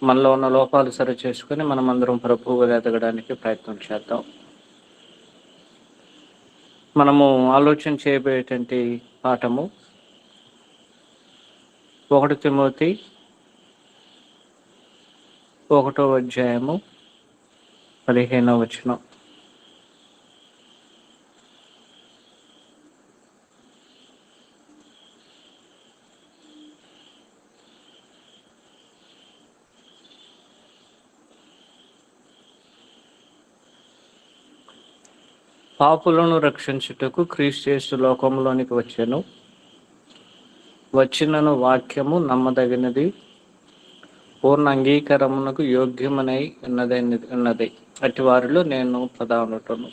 మనలో ఉన్న లోపాలు సరి చేసుకుని మనం అందరం ప్రభువుగా ఎదగడానికి ప్రయత్నం చేద్దాం. మనము ఆలోచన చేయబోయేటువంటి పాఠము 1 తిమోతి 1వ అధ్యాయము 15వ వచనం. పాపులను రక్షించుటకు క్రీస్తు యేసు లోకంలోనికి వచ్చినను వాక్యము నమ్మదగినది, పూర్ణ అంగీకారమునకు యోగ్యమనై ఉన్నది. అట్టి వారిలో నేను ప్రధానుటను.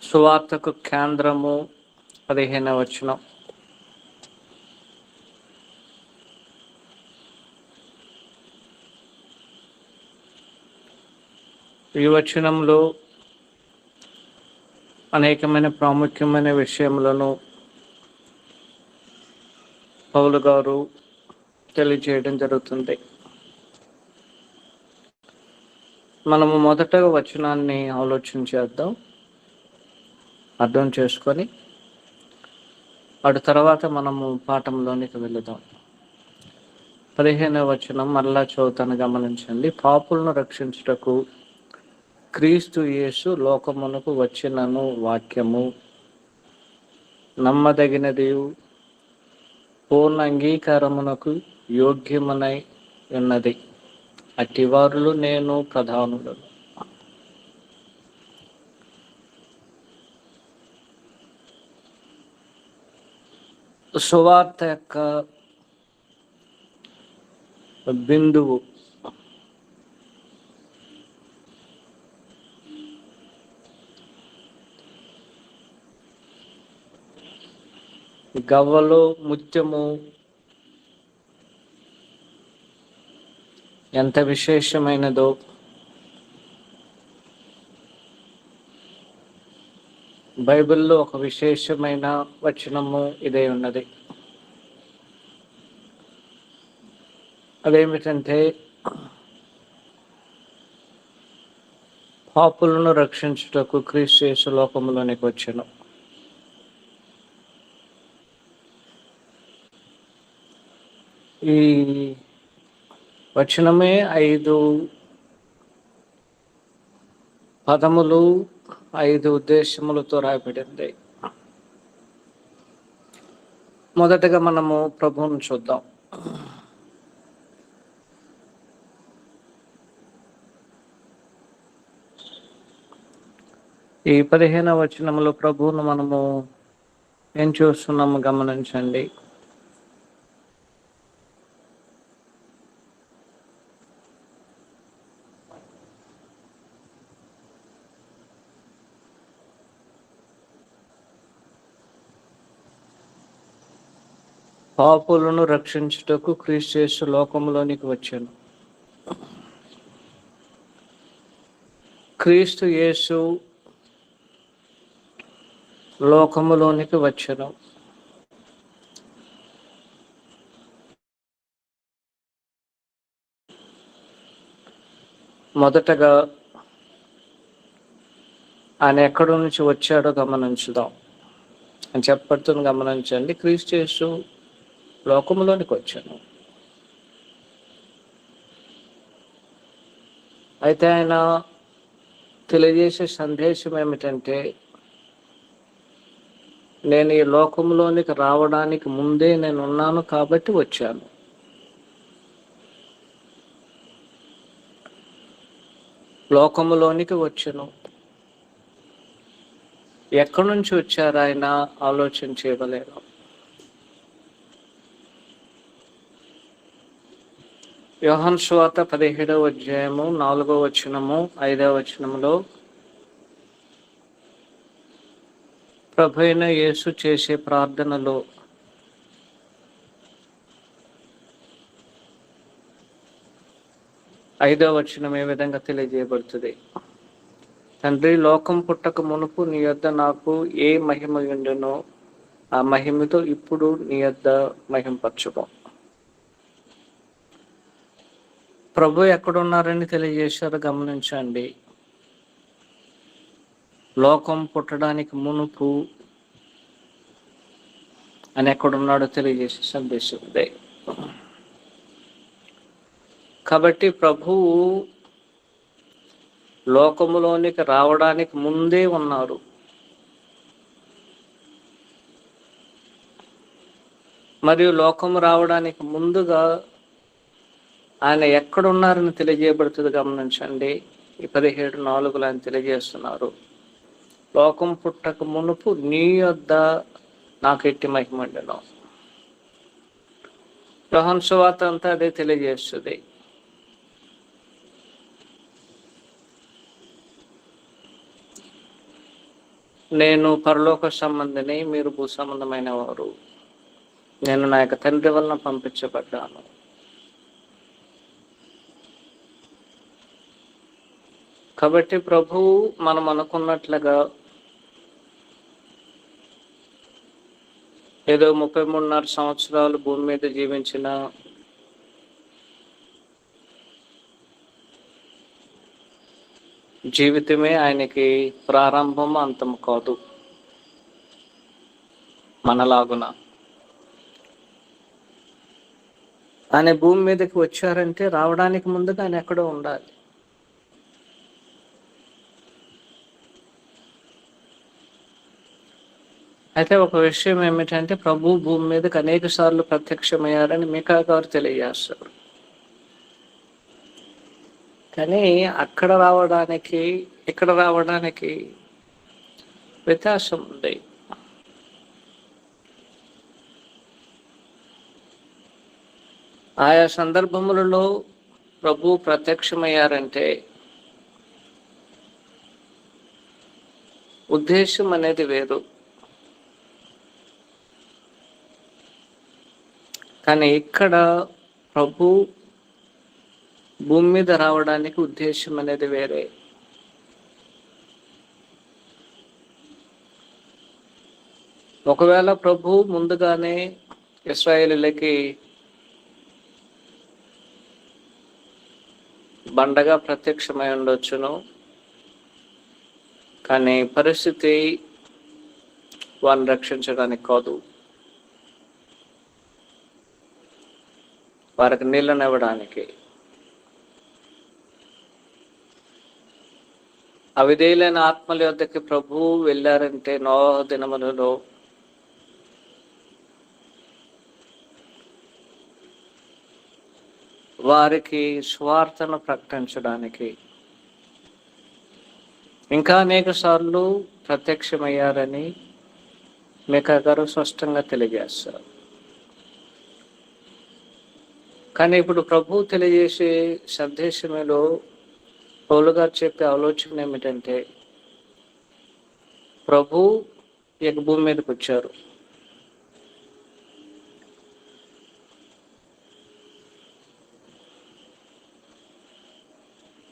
సువార్తకు కేంద్రము 15వ వచనం. ఈ వచనంలో అనేకమైన ప్రాముఖ్యమైన విషయములను పౌలు గారు తెలియజేయడం జరుగుతుంది. మనము మొదటగా వచనాన్ని ఆలోచన చేద్దాం, అర్థం చేసుకొని అటు తర్వాత మనము పాఠంలోనికి వెళుదాం. 15వ వచనం మరలా చదువుతాను, గమనించండి. పాపులను రక్షించుటకు క్రీస్తు యేసు లోకమునకు వచ్చినను వాక్యము నమ్మదగినది, పూర్ణ అంగీకారమునకు యోగ్యమనై ఉన్నది. అట్టి వారిలో నేను ప్రధానులను. సువార్త యొక్క బిందువు గవ్వలో ముత్యము ఎంత విశేషమైనదో బైబిల్లో ఒక విశేషమైన వచనము ఇదే ఉన్నది. అదేమిటంటే, పాపులను రక్షించుటకు క్రీస్తు యేసు లోకములోనికి వచ్చెను. ఈ వచనమే 5 పదములు, 5 ఉద్దేశములతో రాయబడింది. మొదటగా మనము ప్రభువును చూద్దాం. ఈ 15వ వచనంలో ప్రభువును మనము ఏం చూస్తున్నాము గమనించండి. పాపులను రక్షించుటకు క్రీస్తు యేసు లోకములోనికి వచ్చెను. క్రీస్తు యేసు లోకములోనికి వచ్చెను. మొదటగా ఆయన ఎక్కడి నుంచి వచ్చాడో గమనించుదాం అని చెప్పడుతుంది. గమనించండి. క్రీస్తు యేసు లోకములోనికి వచ్చాను. అయితే ఆయన తెలియజేసే సందేశం ఏమిటంటే, నేను ఈ లోకంలోనికి రావడానికి ముందే నేను ఉన్నాను కాబట్టి వచ్చాను. లోకములోనికి వచ్చాను. ఎక్కడి నుంచి వచ్చారు ఆయన ఆలోచన చేయలేను. యోహాను సువార్త 17వ అధ్యాయము 4వ వచనము 5వ వచనములో ప్రభువైన యేసు చేసే ప్రార్థనలో ఐదవ వచనం ఏ విధంగా తెలియజేయబడుతుంది? తండ్రి, లోకం పుట్టక మునుపు నీ యొద్ద నాకు ఏ మహిమ ఉండునో ఆ మహిమతో ఇప్పుడు నీ యొద్ద మహింపరచుకో. ప్రభు ఎక్కడున్నారని తెలియజేశారు గమనించండి. లోకం పుట్టడానికి మునుపు అని ఎక్కడున్నాడో తెలియజేసే సందేశం ఉంది. కాబట్టి ప్రభువు లోకములోనికి రావడానికి ముందే ఉన్నారు. మరియు లోకము రావడానికి ముందుగా ఆయన ఎక్కడున్నారని తెలియజేయబడుతుంది గమనించండి. ఈ 17:4 ఆయన తెలియజేస్తున్నారు, లోకం పుట్టక మునుపు నీ యొద్ద నాకు ఎట్టి మహిమండెను. యోహాను సువార్త అంతా అదే తెలియజేస్తుంది. నేను పరలోక సంబంధిని, మీరు భూ సంబంధమైన వారు. నేను నా యొక్క తండ్రి వలన పంపించబడ్డాను. కాబట్టి ప్రభువు మనం అనుకున్నట్లుగా ఏదో 33.5 సంవత్సరాలు భూమి మీద జీవించిన జీవితమే ఆయనకి ప్రారంభం, అంతం కాదు. మనలాగున ఆయన భూమి మీదకి వచ్చారంటే రావడానికి ముందుగా ఆయన ఎక్కడో ఉండాలి. అయితే ఒక విషయం ఏమిటంటే, ప్రభు భూమి మీదకి అనేక సార్లు ప్రత్యక్షమయ్యారని మీకా గారు తెలియజేస్తారు. కానీ అక్కడ రావడానికి ఇక్కడ రావడానికి వ్యత్యాసం ఉంది. ఆయా సందర్భములలో ప్రభు ప్రత్యక్షమయ్యారంటే ఉద్దేశం అనేది వేరు. కానీ ఇక్కడ ప్రభు భూమి మీద రావడానికి ఉద్దేశం అనేది వేరే. ఒకవేళ ప్రభు ముందుగానే ఇశ్రాయేలీయులకి బండగా ప్రత్యక్షమై ఉండొచ్చును, కానీ పరిస్థితి వారిని రక్షించడానికి కాదు, వారికి నీళ్ళని ఇవ్వడానికి. అవిధేయులైన ఆత్మల యొద్దకి ప్రభువు వెళ్ళారంటే నోవహు దినములలో వారికి స్వార్థను ప్రకటించడానికి. ఇంకా అనేక సార్లు ప్రత్యక్షమయ్యారని మీకా గారు స్పష్టంగా తెలియజేస్తారు. కానీ ఇప్పుడు ప్రభు తెలియజేసే సందేశంలో పౌలు గారు చెప్పే ఆలోచన ఏమిటంటే, ప్రభు ఈ భూమి మీదకి వచ్చారు.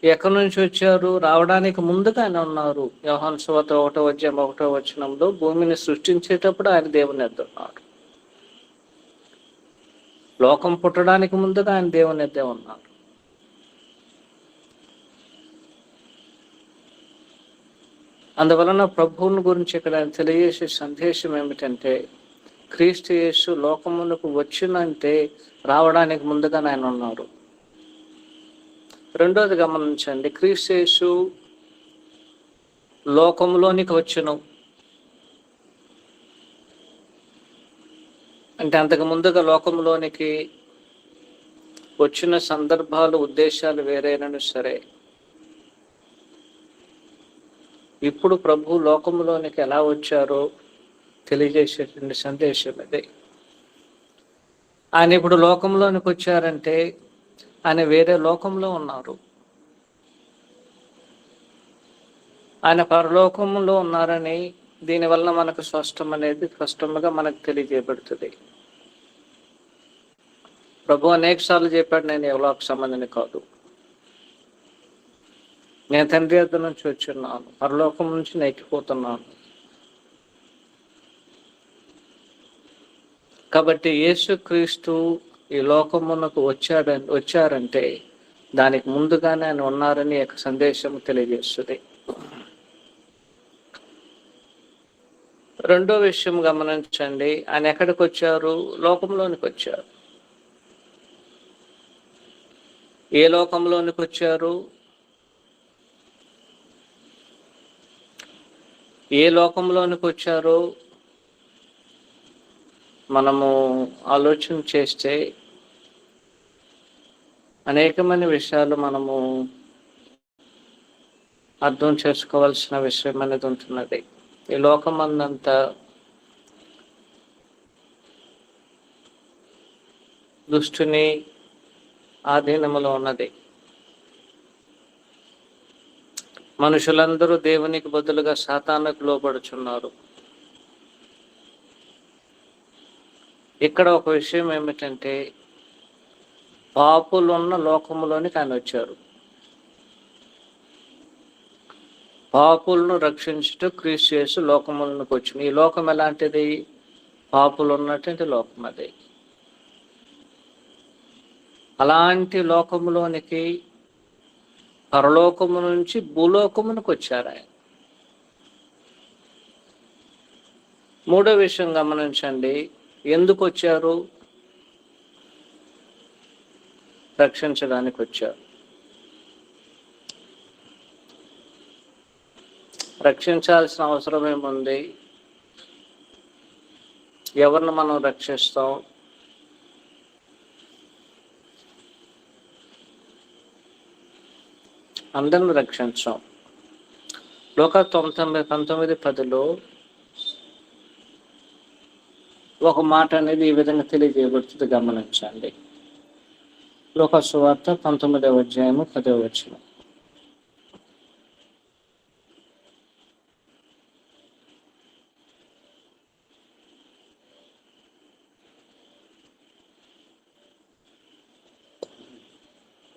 ఎక్కడి నుంచి వచ్చారు? రావడానికి ముందుగా ఆయన ఉన్నారు. యోహాను సువార్త 1:1 భూమిని సృష్టించేటప్పుడు ఆయన దేవుని యొద్ద ఉన్నారు. లోకం పుట్టడానికి ముందుగా ఆయన దేవుని యొద్ద ఉన్నారు. అందువలన ప్రభువుని గురించి ఇక్కడ ఆయన తెలియజేసే సందేశం ఏమిటంటే, క్రీస్తు యేసు లోకమునకు వచ్చినంటే రావడానికి ముందుగా ఆయన ఉన్నారు. రెండోది గమనించండి, క్రీస్తు యేసు లోకంలోనికి వచ్చును అంటే అంతకు ముందుగా లోకంలోనికి వచ్చిన సందర్భాలు, ఉద్దేశాలు వేరేనను సరే, ఇప్పుడు ప్రభు లోకంలోనికి ఎలా వచ్చారో తెలియజేసేటువంటి సందేశం ఇది. ఆయన ఇప్పుడు లోకంలోనికి వచ్చారంటే ఆయన వేరే లోకంలో ఉన్నారు. ఆయన పరలోకంలో ఉన్నారని దీనివల్ల మనకు స్పష్టంగా మనకు తెలియజేయబడుతుంది. ప్రభు అనేక సార్లు చెప్పాడు, నేను ఎవలోక సంబంధిని కాదు, నేను తండ్రి యొద్ద నుంచి వచ్చున్నాను, పరలోకం నుంచి నెక్కిపోతున్నాను. కాబట్టి యేసుక్రీస్తు ఈ లోకమునకు వచ్చారంటే దానికి ముందుగానే ఆయన ఉన్నారని యొక్క సందేశం తెలియజేస్తుంది. రెండో విషయం గమనించండి, ఆయన ఎక్కడికి వచ్చారు? లోకంలోనికి వచ్చారు. ఏ లోకంలోనికి వచ్చారు? ఏ లోకంలోనికి వచ్చారు మనము ఆలోచన చేస్తే అనేకమైన విషయాలు మనము అర్థం చేసుకోవాల్సిన విషయం అనేది ఉంటున్నది. ఈ లోకం అందంతా దుష్టుని ఆధీనములో ఉన్నది. మనుషులందరూ దేవునికి బదులుగా సాతానుకు లోబడుచున్నారు. ఇక్కడ ఒక విషయం ఏమిటంటే, పాపులున్న లోకములోనికి ఆయన వచ్చారు. పాపులను రక్షించుటూ క్రీస్తు యేసు లోకములకు వచ్చింది. ఈ లోకం ఎలాంటిది? పాపులు ఉన్నటువంటి లోకం అది. అలాంటి లోకములోనికి పరలోకము నుంచి భూలోకమునకు వచ్చారు ఆయన. మూడో విషయం గమనించండి, ఎందుకు వచ్చారు? రక్షించడానికి వచ్చారు. రక్షించాల్సిన అవసరం ఏముంది? ఎవరిని మనం రక్షిస్తాం? అందరిని రక్షించాం. లోక 19:10 ఒక మాట అనేది ఈ విధంగా తెలియజేయబడుతుంది, గమనించండి. లోక సువార్త 19:10.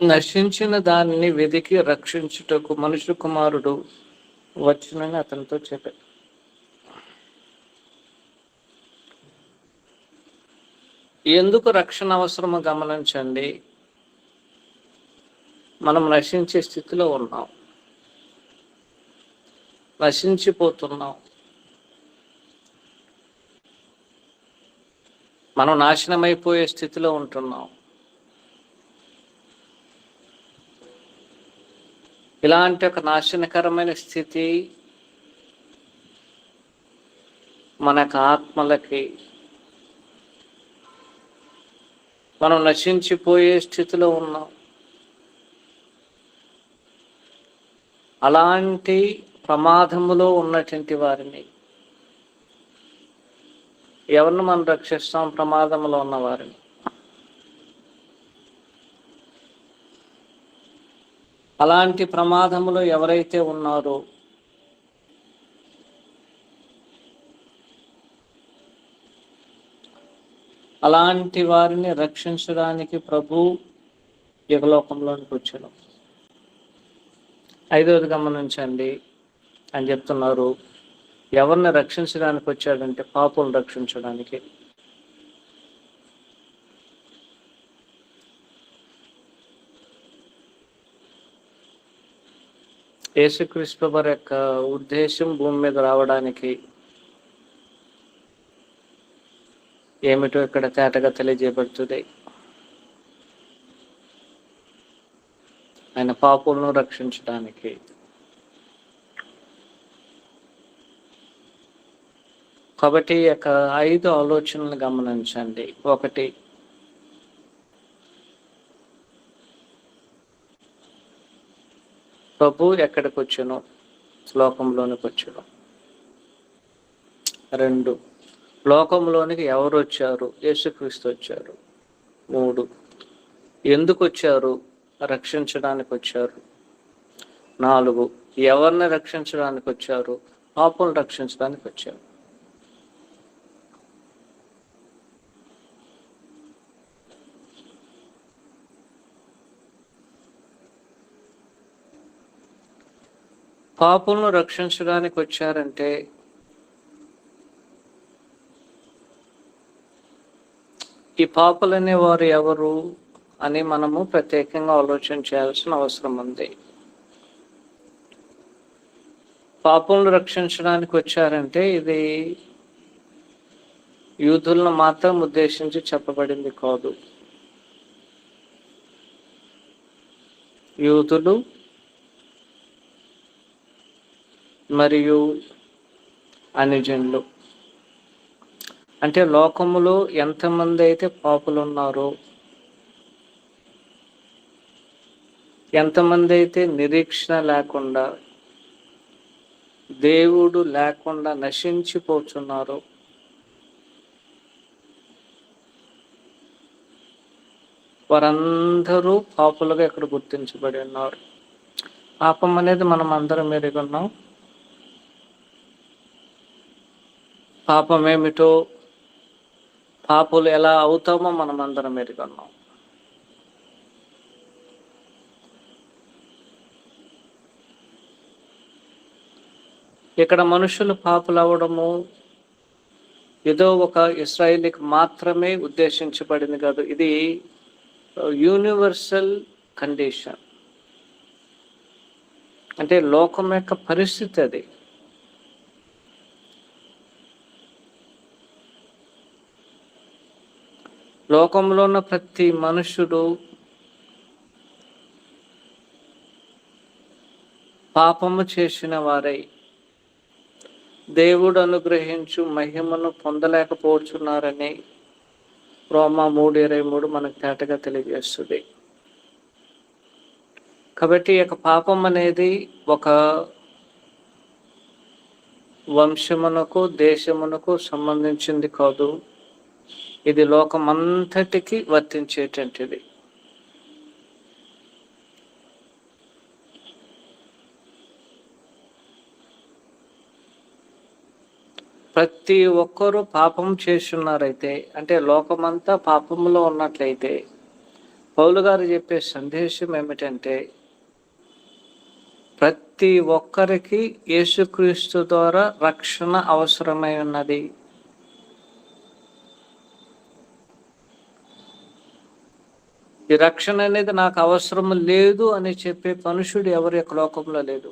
నశించిన దానిని వెదికి రక్షించుటకు మనుష్య కుమారుడు వచ్చునని అతనితో చెప్పాడు. ఎందుకు రక్షణ అవసరమో గమనించండి. మనం నశించే స్థితిలో ఉన్నాం, నశించిపోతున్నాం. మనం నాశనమైపోయే స్థితిలో ఉంటున్నాం. ఇలాంటి ఒక నాశనకరమైన స్థితి మనకు ఆత్మలకి, మనం నశించిపోయే స్థితిలో ఉన్నాం. అలాంటి ప్రమాదములో ఉన్నటువంటి వారిని ఎవరిని మనం రక్షిస్తాం? ప్రమాదంలో ఉన్న వారిని. అలాంటి ప్రమాదములో ఎవరైతే ఉన్నారో అలాంటి వారిని రక్షించడానికి ప్రభు యుగలోకంలోనికి వచ్చాడు. ఐదవది గమనించండి, అని చెప్తున్నారు, ఎవరిని రక్షించడానికి వచ్చాడంటే పాపులను రక్షించడానికి. యేసుక్రీస్తు వారి యొక్క ఉద్దేశం భూమి మీద రావడానికి ఏమిటో ఇక్కడ తేటగా తెలియజేయబడుతుంది. ఆయన పాపులను రక్షించడానికి. కాబట్టి ఈ యొక్క 5 ఆలోచనలు గమనించండి. ఒకటి, ప్రభు ఎక్కడికి వచ్చాను? లోకంలోనికి వచ్చాడు. 2, లోకంలోనికి ఎవరు వచ్చారు? యేసుక్రీస్తు వచ్చారు. 3, ఎందుకు వచ్చారు? రక్షించడానికి వచ్చారు. 4, ఎవరిని రక్షించడానికి వచ్చారు? పాపులను రక్షించడానికి వచ్చారు. పాపులను రక్షించడానికి వచ్చారంటే ఈ పాపులనే వారు ఎవరు అని మనము ప్రత్యేకంగా ఆలోచన చేయాల్సిన అవసరం ఉంది. పాపులను రక్షించడానికి వచ్చారంటే ఇది యూదులను మాత్రం ఉద్దేశించి చెప్పబడింది కాదు. యూదులు మరియు అన్యజనులు, అంటే లోకములో ఎంతమంది అయితే పాపులు ఉన్నారో, ఎంతమంది అయితే నిరీక్షణ లేకుండా, దేవుడు లేకుండా నశించిపోతున్నారో, వారందరూ పాపులుగా ఇక్కడ గుర్తించబడి ఉన్నారు. పాపం అనేది మనం అందరం ఎరుగున్నాం. పాపం ఏమిటో, పాపులు ఎలా అవుతామో మనం అందరం ఎరుగున్నాం. ఇక్కడ మనుషులు పాపులు అవ్వడము ఏదో ఒక ఇశ్రాయేలుకి మాత్రమే ఉద్దేశించబడింది కాదు. ఇది యూనివర్సల్ కండిషన్, అంటే లోకం యొక్క పరిస్థితి అది. లోకంలో ఉన్న ప్రతి మనుషుడు పాపము చేసిన వారై దేవుడు అనుగ్రహించు మహిమను పొందలేకపోతున్నారని రోమా 3:23 మనకు తేటగా తెలియజేస్తుంది. కాబట్టి ఈ యొక్క పాపం అనేది ఒక వంశమునకు, దేశమునకు సంబంధించింది కాదు. ఇది లోకమంతటికి వర్తించేటటువంటిది. ప్రతి ఒక్కరూ పాపం చేస్తున్నారైతే, అంటే లోకమంతా పాపంలో ఉన్నట్లయితే, పౌలు గారు చెప్పే సందేశం ఏమిటంటే ప్రతి ఒక్కరికి యేసుక్రీస్తు ద్వారా రక్షణ అవసరమై ఉన్నది. ఈ రక్షణ అనేది నాకు అవసరం లేదు అని చెప్పే మనుషుడు ఎవరు యొక్క లోకంలో లేదు.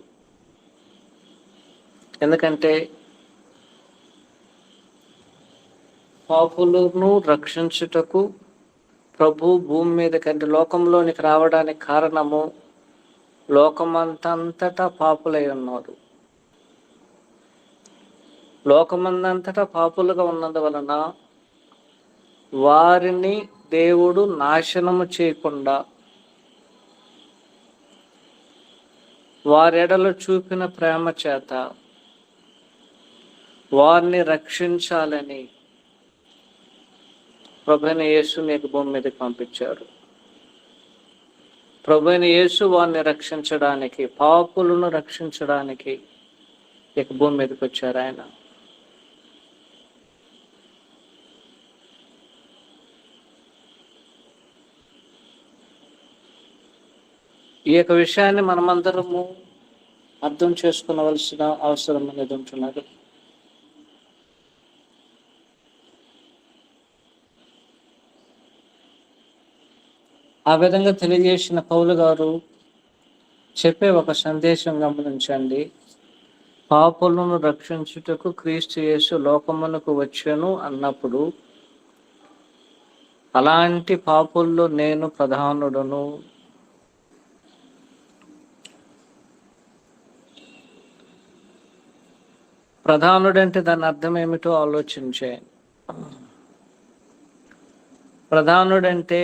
ఎందుకంటే పాపులను రక్షించుటకు ప్రభు భూమి మీద కంటే లోకంలోనికి రావడానికి కారణము లోకమంతంతటా పాపులై ఉన్నారు. లోకమందంతటా పాపులుగా ఉన్నందువలన వారిని దేవుడు నాశనము చేయకుండా వారెడలో చూపిన ప్రేమ చేత వారిని రక్షించాలని ప్రభువైన యేసుని యొక్క భూమి మీదకి పంపించారు. ప్రభువైన యేసు వారిని రక్షించడానికి, పాపులను రక్షించడానికి ఇక భూమి మీదకి వచ్చారు ఆయన. ఈ యొక్క విషయాన్ని మనమందరము అర్థం చేసుకోవలసిన అవసరం అనేది ఉంటున్నది. ఆ విధంగా తెలియజేసిన పౌలు గారు చెప్పే ఒక సందేశం గమనించండి. పాపులను రక్షించుటకు క్రీస్తు యేసు లోకమునకు వచ్చాను అన్నప్పుడు అలాంటి పాపుల్లో నేను ప్రధానుడను. ప్రధానుడంటే దాని అర్థం ఏమిటో ఆలోచించేయండి. ప్రధానుడంటే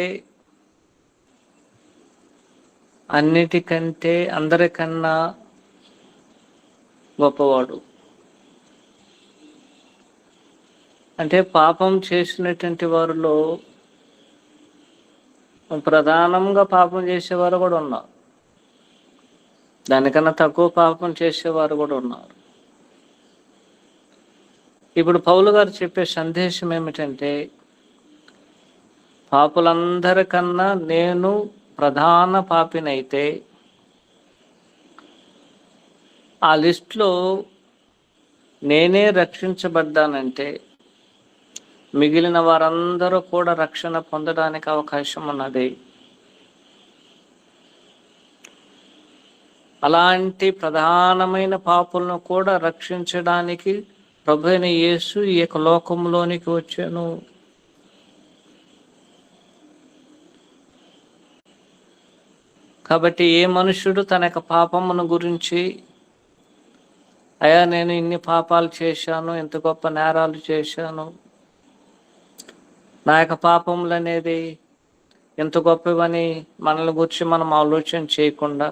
అన్నిటికంటే అందరికన్నా గొప్పవాడు. అంటే పాపం చేసినటువంటి వారిలో ప్రధానంగా పాపం చేసేవారు కూడా ఉన్నారు, దానికన్నా తక్కువ పాపం చేసేవారు కూడా ఉన్నారు. ఇప్పుడు పౌలు గారు చెప్పే సందేశం ఏమిటంటే పాపులందరికన్నా నేను ప్రధాన పాపినైతే ఆ లిస్టులో నేనే రక్షించబడ్డానంటే మిగిలిన వారందరూ కూడా రక్షణ పొందడానికి అవకాశం ఉన్నది. అలాంటి ప్రధానమైన పాపులను కూడా రక్షించడానికి ప్రభువైన యేసు ఈ యొక్క లోకంలోనికి వచ్చాను. కాబట్టి ఏ మనుషుడు తన యొక్క పాపమును గురించి, అయ్యా నేను ఇన్ని పాపాలు చేశాను, ఎంత గొప్ప నేరాలు చేశాను, నా యొక్క పాపములు అనేది ఎంత గొప్పవని మనల్ని గురించి మనం ఆలోచన చేయకుండా,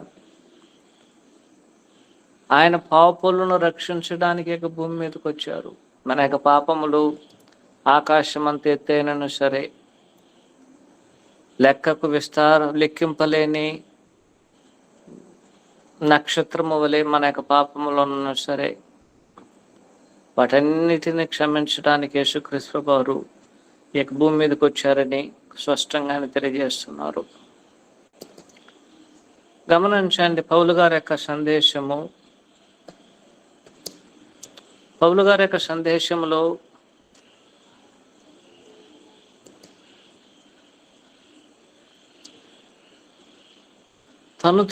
ఆయన పాపులను రక్షించడానికి భూమి మీదకి వచ్చారు. మన యొక్క పాపములు ఆకాశం అంత ఎత్తైనను సరే, లెక్కింపలేని నక్షత్రము వలె మన యొక్క పాపములు ఉన్నా సరే, వాటన్నిటిని క్షమించడానికి యేసుక్రీస్తు వారు ఈ యొక్క భూమి మీదకి వచ్చారని స్పష్టంగా తెలియజేస్తున్నారు. గమనించండి, పౌలు గారి యొక్క సందేశంలో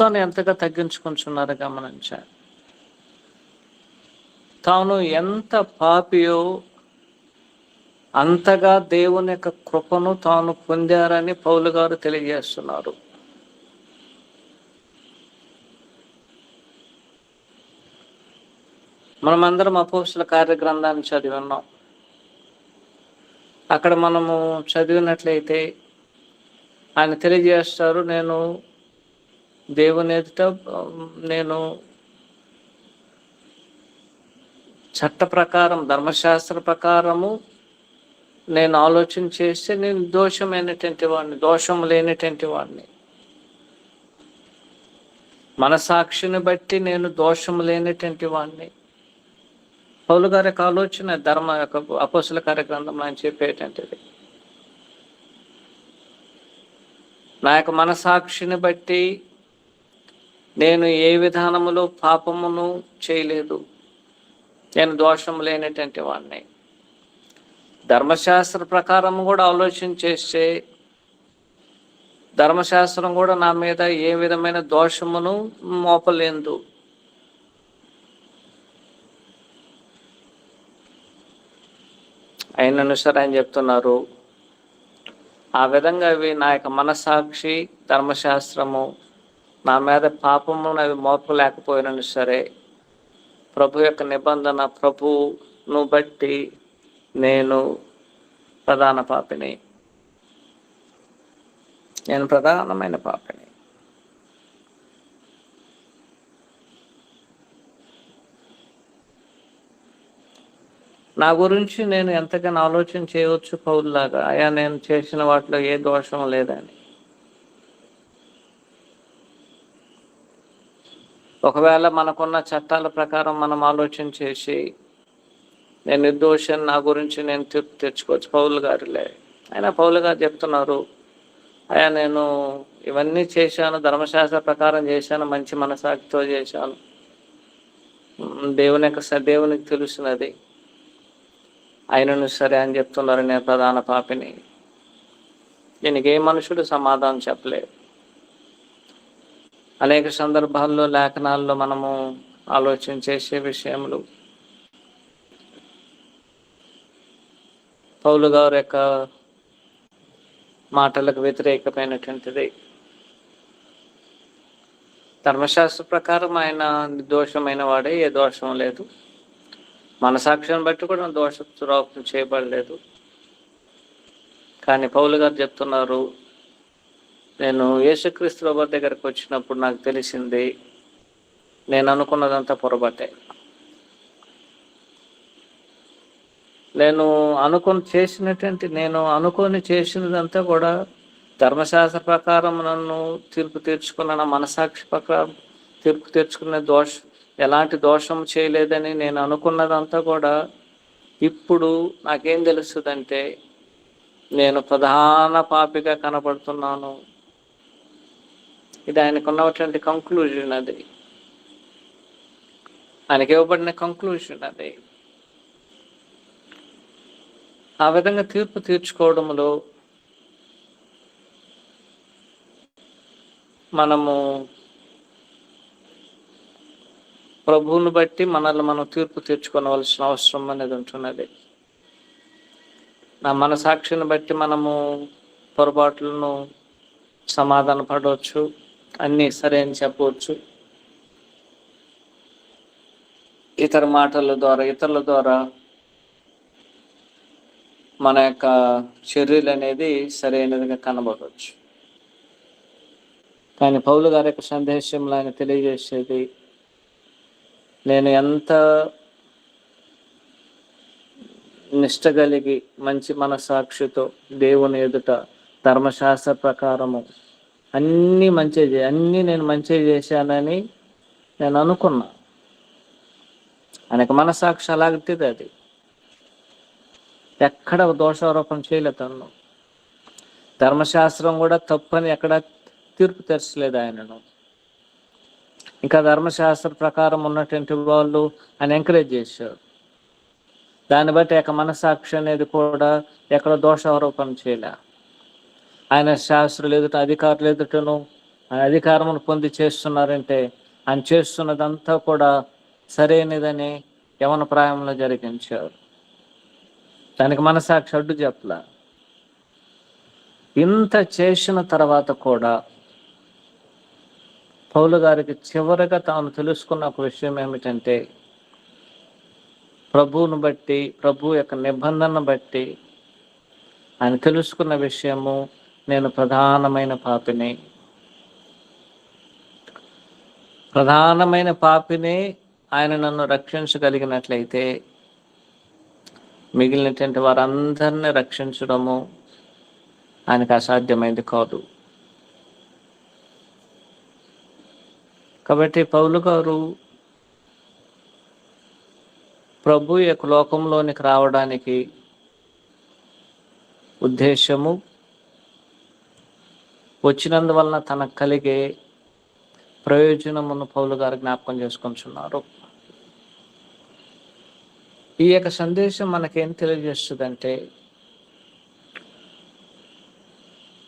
తాను ఎంతగా తగ్గించుకుంటున్నారో గమనించాలి. తాను ఎంత పాపియో అంతగా దేవుని యొక్క కృపను తాను పొందారని పౌలు గారు తెలియజేస్తున్నారు. మనమందరం అపోస్తల కార్యగ్రంథాన్ని చదివి ఉన్నాం. అక్కడ మనము చదివినట్లయితే ఆయన తెలియజేస్తారు, నేను దేవుని ఎదుట నేను చట్ట ప్రకారం, ధర్మశాస్త్ర ప్రకారము నేను ఆలోచన చేస్తే నేను దోషం లేనటువంటి వాడిని. మనసాక్షిని బట్టి నేను దోషం లేనటువంటి వాడిని. పౌలు గారి యొక్క ఆలోచన అపోస్తల కార్యగ్రంథంలో ఆయన చెప్పేటువంటిది. నా యొక్క మనసాక్షిని బట్టి నేను ఏ విధానములో పాపమును చేయలేదు, నేను దోషం లేనటువంటి వాడిని. ధర్మశాస్త్ర ప్రకారం కూడా ఆలోచన చేస్తే ధర్మశాస్త్రం కూడా నా మీద ఏ విధమైన దోషమును మోపలేదు. అయినను సరే ఆయన చెప్తున్నారు, ఆ విధంగా అవి నా యొక్క మనసాక్షి, ధర్మశాస్త్రము నా మీద పాపమును అవి మోపలేకపోయినను సరే, ప్రభు యొక్క నిబంధన, ప్రభువును బట్టి నేను ప్రధానమైన పాపిని. నా గురించి నేను ఎంతగానో ఆలోచన చేయవచ్చు పౌలులాగా, అయ్యా నేను చేసిన వాటిలో ఏ దోషం లేదని. ఒకవేళ మనకున్న చట్టాల ప్రకారం మనం ఆలోచన చేసి నేను నిర్దోషాన్ని, నా గురించి నేను తీర్పు తెచ్చుకోవచ్చు. పౌలు గారులే అయినా పౌలు గారు చెప్తున్నారు, అయ్యా నేను ఇవన్నీ చేశాను, ధర్మశాస్త్ర ప్రకారం చేశాను, మంచి మనసాక్షితో చేశాను, దేవునికి తెలుసున్నది. అయినను సరే అని చెప్తున్నారు, నేను ప్రధాన పాపిని. దీనికి ఏ మనుషుడు సమాధానం చెప్పలేదు. అనేక సందర్భాల్లో లేఖనాల్లో మనము ఆలోచన చేసే విషయములు పౌలు గారి యొక్క మాటలకు వ్యతిరేకమైనటువంటిది. ధర్మశాస్త్ర ప్రకారం ఆయన నిర్దోషమైన వాడే, ఏ దోషం లేదు. మనసాక్షిని బట్టి కూడా దోషారోపణ చేయబడలేదు. కానీ పౌలు గారు చెప్తున్నారు, నేను యేసుక్రీస్తు వారి దగ్గరకు వచ్చినప్పుడు నాకు తెలిసింది, నేను అనుకున్నదంతా పొరపాటే. నేను అనుకొని చేసినదంతా కూడా ధర్మశాస్త్ర ప్రకారం నన్ను తీర్పు తీర్చుకున్న, నా మనసాక్షి ప్రకారం తీర్పు తీర్చుకున్న ఎలాంటి దోషం చేయలేదని నేను అనుకున్నదంతా కూడా ఇప్పుడు నాకేం తెలుస్తుందంటే నేను ప్రధాన పాపిగా కనబడుతున్నాను. ఇది ఆయనకు ఉన్నటువంటి కంక్లూజన్. ఆయనకి ఇవ్వబడిన కంక్లూజన్ అది. ఆ విధంగా తీర్పు తీర్చుకోవడంలో మనము ప్రభువుని బట్టి మనల్ని మనం తీర్పు తీర్చుకోవలసిన అవసరం అనేది ఉంటున్నది. నా మనసాక్షిని బట్టి మనము పొరపాట్లను సమాధాన పడవచ్చు, అన్నీ సరే అని చెప్పవచ్చు. ఇతరుల ద్వారా మన యొక్క చర్యలు అనేది సరైనదిగా కనబడవచ్చు. కానీ పౌలు గారి యొక్క సందేశంలో ఆయన తెలియజేసేది, నేను ఎంత నిష్ట కలిగి మంచి మనసాక్షితో దేవుని ఎదుట ధర్మశాస్త్ర ప్రకారము అన్నీ నేను మంచి చేశానని నేను అనుకున్నా. ఆయనకు మనసాక్షి అలాంటిది, అది ఎక్కడ దోషారోపణ చేయలేదు. తను ధర్మశాస్త్రం కూడా తప్పని ఎక్కడ తీర్పు తెరచలేదు ఆయనను. ఇంకా ధర్మశాస్త్ర ప్రకారం ఉన్నటువంటి వాళ్ళు ఆయన ఎంకరేజ్ చేశారు. దాన్ని బట్టి యొక్క మనసాక్షి అనేది కూడా ఎక్కడ దోషారోపణ చేయలే. ఆయన శాస్త్రులు ఎదుట, అధికారులు ఎదుటను ఆయన అధికారమును పొంది చేస్తున్నారంటే ఆయన చేస్తున్నదంతా కూడా సరైనదని యవన ప్రాయంలో జరిగించారు. దానికి మనసాక్షి అడ్డు చెప్పలా. ఇంత చేసిన తర్వాత కూడా పౌలు గారికి చివరిగా తాను తెలుసుకున్న ఒక విషయం ఏమిటంటే, ప్రభువును బట్టి, ప్రభు యొక్క నిబంధనను బట్టి ఆయన తెలుసుకున్న విషయము, నేను ప్రధానమైన పాపిని ఆయన నన్ను రక్షించగలిగినట్లయితే మిగిలినటువంటి వారందరినీ రక్షించడము ఆయనకు అసాధ్యమైంది కాదు. కాబట్టి పౌలు గారు ప్రభు యొక్క లోకంలోనికి రావడానికి ఉద్దేశము, వచ్చినందువలన తనకు కలిగే ప్రయోజనమును పౌలు గారు జ్ఞాపకం చేసుకుంటున్నారు. ఈ యొక్క సందేశం మనకేం తెలియజేస్తుందంటే,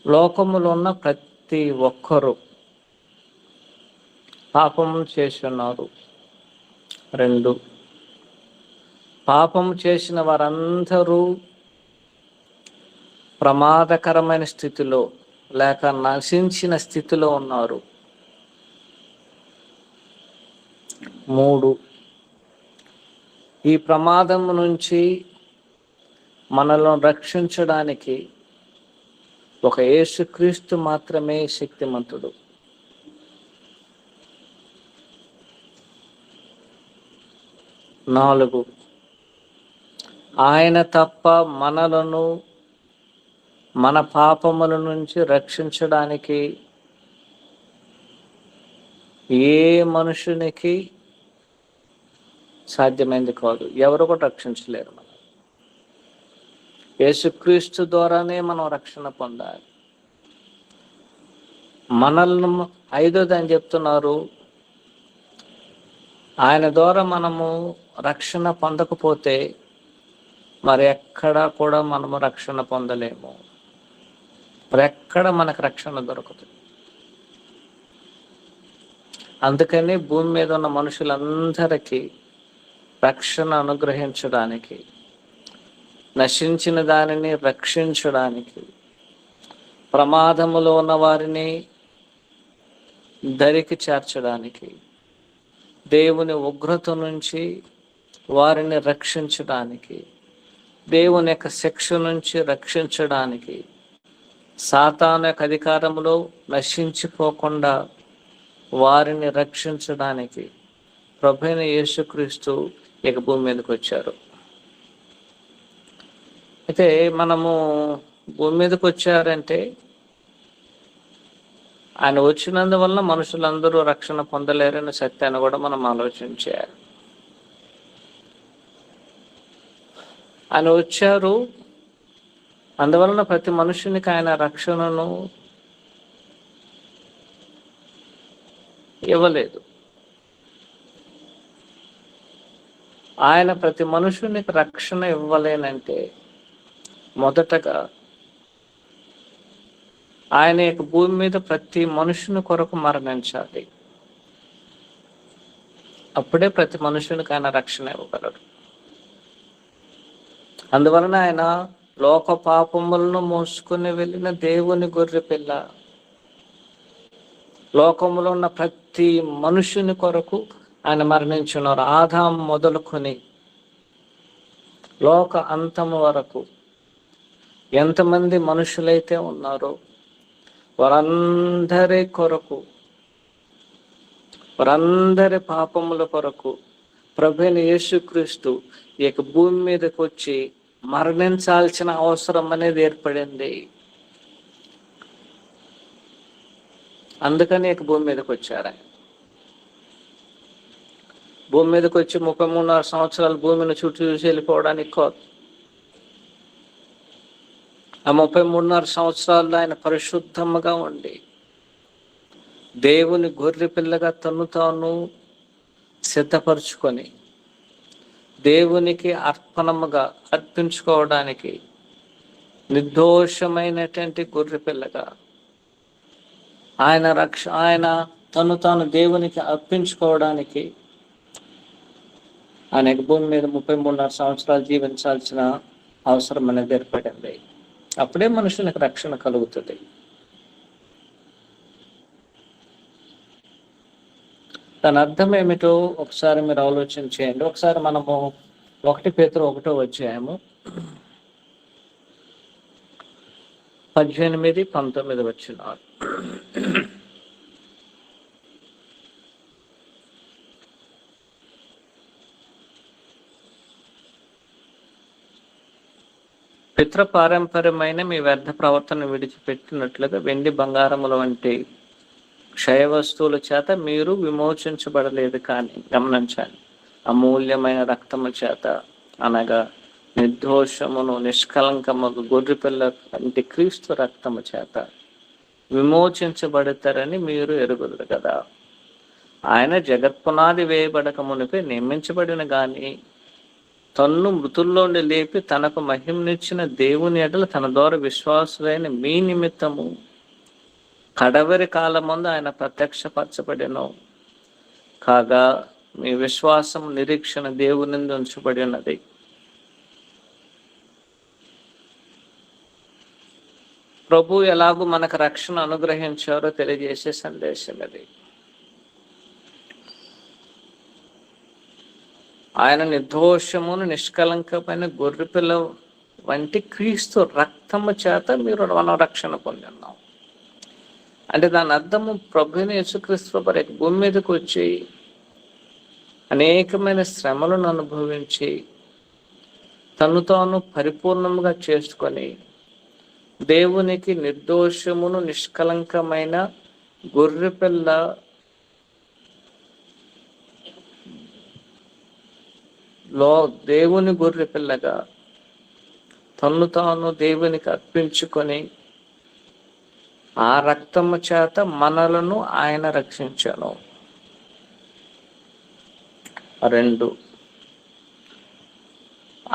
లోకములో ఉన్న ప్రతి ఒక్కరూ పాపము చేసి ఉన్నారు. 2, పాపము చేసిన వారందరూ ప్రమాదకరమైన స్థితిలో లేక నశించిన స్థితిలో ఉన్నారు. 3, ఈ ప్రమాదం నుంచి మనల్ని రక్షించడానికి ఒక యేసుక్రీస్తు మాత్రమే శక్తిమంతుడు. 4, ఆయన తప్ప మనలను మన పాపముల నుంచి రక్షించడానికి ఏ మనుషునికి సాధ్యమైంది కాదు. ఎవరు కూడా రక్షించలేరు. మనం యేసుక్రీస్తు ద్వారానే మనం రక్షణ పొందాలి. మనల్ని 5వది అని చెప్తున్నారు, ఆయన ద్వారా మనము రక్షణ పొందకపోతే మరి ఎక్కడా కూడా మనము రక్షణ పొందలేము. మరి ఎక్కడ మనకు రక్షణ దొరకదు. అందుకని భూమి మీద ఉన్న మనుషులందరికీ రక్షణ అనుగ్రహించడానికి, నశించిన దానిని రక్షించడానికి, ప్రమాదములో ఉన్న వారిని దరికి చేర్చడానికి, దేవుని ఉగ్రత నుంచి వారిని రక్షించడానికి, దేవుని యొక్క శిక్ష నుంచి రక్షించడానికి, సాతాను యొక్క అధికారంలో నశించిపోకుండా వారిని రక్షించడానికి ప్రభువైన యేసుక్రీస్తు ఇక భూమి మీదకి వచ్చారు. అయితే మనము భూమి మీదకి వచ్చారంటే ఆయన వచ్చినందువల్ల మనుషులందరూ రక్షణ పొందలేరనే సత్యాన్ని కూడా మనం ఆలోచించాలి. ఆయన వచ్చారు, అందువలన ప్రతి మనుషునికి ఆయన రక్షణను ఇవ్వలేదు. ఆయన ప్రతి మనుషునికి రక్షణ ఇవ్వలేనంటే మొదటగా ఆయన యొక్క భూమి మీద ప్రతి మనుషుని కొరకు మరణించాలి. అప్పుడే ప్రతి మనుషునికి ఆయన రక్షణ ఇవ్వగలడు. అందువలన ఆయన లోక పాపములను మోసుకుని వెళ్ళిన దేవుని గొర్రె పిల్ల. లోకంలో ఉన్న ప్రతి మనుషుని కొరకు ఆయన మరణించున్నారు. ఆదాం మొదలుకొని లోక అంతము వరకు ఎంతమంది మనుషులైతే ఉన్నారో వారందరి కొరకు, వారందరి పాపముల కొరకు ప్రభువైన యేసుక్రీస్తు ఈ యొక్క భూమి మీదకి వచ్చి మరణించాల్సిన అవసరం అనేది ఏర్పడింది. అందుకని ఇక భూమి మీదకి వచ్చారు ఆయన. భూమి మీదకి వచ్చి 33.5 సంవత్సరాలు భూమిని చుట్టూ చూసి వెళ్ళిపోవడానికి కాదు. ఆ 33.5 సంవత్సరాల్లో ఆయన పరిశుద్ధముగా ఉండి దేవుని గొర్రె పిల్లగా తను తాను సిద్ధపరుచుకొని దేవునికి అర్పించుకోవడానికి నిర్దోషమైనటువంటి గొర్రె పిల్లగా ఆయన తను తాను దేవునికి అర్పించుకోవడానికి ఆయనకు భూమి మీద 33.5 సంవత్సరాలు జీవించాల్సిన అవసరం అనేది ఏర్పడింది. అప్పుడే మనుషులకు రక్షణ కలుగుతుంది. దాని అర్థం ఏమిటో ఒకసారి మీరు ఆలోచన చేయండి. ఒకసారి మనము 1 పేతురు 1వ అధ్యాయము 18, 19 వచనాలు. పితృపారంపర్యమైన మీ వ్యర్థ ప్రవర్తన విడిచిపెట్టినట్లుగా వెండి బంగారముల వంటి క్షయ వస్తువుల చేత మీరు విమోచించబడలేదు, కానీ గమనించాలి, అమూల్యమైన రక్తము చేత, అనగా నిర్దోషమును నిష్కలంకముకు గొర్రెపిల్ల వంటి క్రీస్తు రక్తము చేత విమోచించబడతారని మీరు ఎరుగుదురు కదా. ఆయన జగత్పునాది వేయబడక మునిపే నియమించబడిన గాని తన్ను మృతుల్లోండి లేపి తనకు మహిమనిచ్చిన దేవుని ఎడల తన ద్వారా విశ్వాసులైన మీ నిమిత్తము కడవరి కాలమందు ఆయన ప్రత్యక్షపరచబడిను. కాగా మీ విశ్వాసం నిరీక్షణ దేవుని ఉంచబడి ఉన్నది. ప్రభు ఎలాగూ మనకు రక్షణ అనుగ్రహించారో తెలియజేసే సందేశం ఇది. ఆయన నిర్దోషమును నిష్కలంకమైన గొర్రెపిల్ల వంటి క్రీస్తు రక్తము చేత మీరు మనం రక్షణ పొందిన్నాం. అంటే దాని అర్థము ప్రభువైన యేసుక్రీస్తు భూమి మీదకి వచ్చి అనేకమైన శ్రమలను అనుభవించి తను తాను పరిపూర్ణంగా చేసుకొని దేవునికి నిర్దోషమును నిష్కలంకమైన గొర్రెపిల్ల దేవుని గొర్రె పిల్లగా తన్ను తాను దేవునికి అర్పించుకొని ఆ రక్తము చేత మనలను ఆయన రక్షించాను. 2,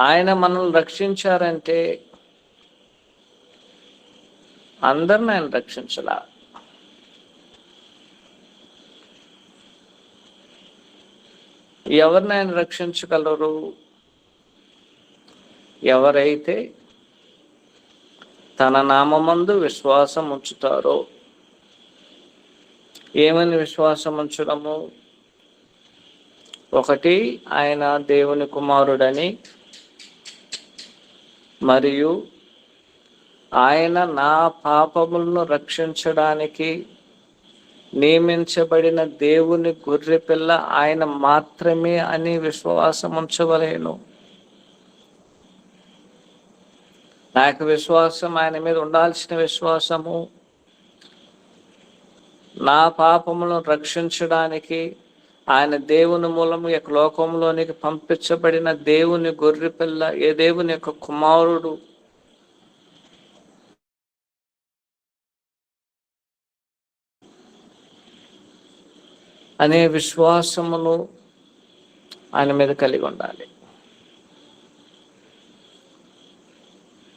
ఆయన మనల్ని రక్షించారంటే అందరిని ఆయన రక్షించలా. ఎవరిని ఆయన రక్షించగలరు? ఎవరైతే తన నామమందు విశ్వాసం ఉంచుతారో. ఏమని విశ్వాసం ఉంచడము? 1, ఆయన దేవుని కుమారుడని, మరియు ఆయన నా పాపములను రక్షించడానికి నియమించబడిన దేవుని గొర్రె పిల్ల ఆయన మాత్రమే అని విశ్వాసం ఉంచవలేను. నాకు విశ్వాసం ఆయన మీద ఉండాల్సిన విశ్వాసము నా పాపములను రక్షించడానికి ఆయన దేవుని మూలము యొక్క లోకంలోనికి పంపించబడిన దేవుని గొర్రె పిల్ల, ఏ దేవుని యొక్క కుమారుడు అనే విశ్వాసమును ఆయన మీద కలిగి ఉండాలి.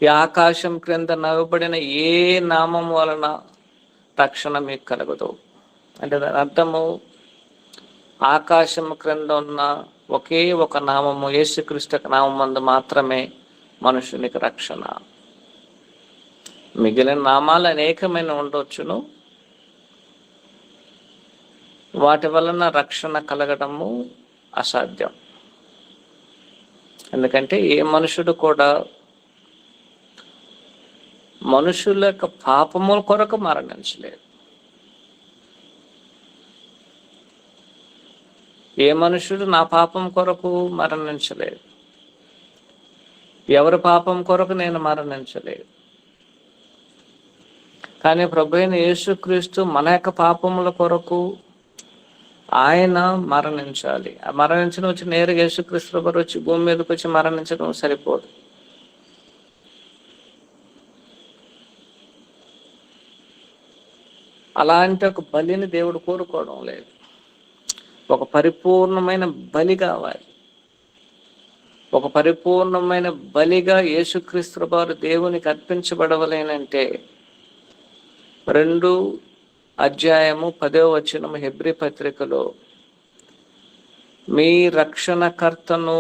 ఈ ఆకాశం క్రింద నవ్వబడిన ఏ నామం వలన రక్షణ మీకు కలగదు. అంటే దాని అర్థము, ఆకాశం క్రింద ఉన్న ఒకే ఒక నామము, యేసుక్రీస్తు నామందు మాత్రమే మనుషునికి రక్షణ. మిగిలిన నామాలు అనేకమైన ఉండొచ్చును, వాటి వలన రక్షణ కలగడము అసాధ్యం. ఎందుకంటే ఏ మనుషుడు కూడా మనుషుల యొక్క పాపముల కొరకు మరణించలేదు. ఏ మనుషుడు నా పాపం కొరకు మరణించలేదు. ఎవరి పాపం కొరకు నేను మరణించలేదు. కానీ ప్రభు అయిన యేసుక్రీస్తు మన యొక్క పాపముల కొరకు ఆయన మరణించాలి. ఆ మరణించడం వచ్చి నేరుగా యేసుక్రీస్తు గారు వచ్చి భూమి మీదకి వచ్చి మరణించడం సరిపోదు. అలాంటి ఒక బలిని దేవుడు కోరుకోవడం లేదు. ఒక పరిపూర్ణమైన బలి కావాలి. ఒక పరిపూర్ణమైన బలిగా యేసుక్రీస్తు వారు దేవునికి అర్పించబడవలేనంటే 2:10 హెబ్రీ పత్రికలో, మీ రక్షణకర్తను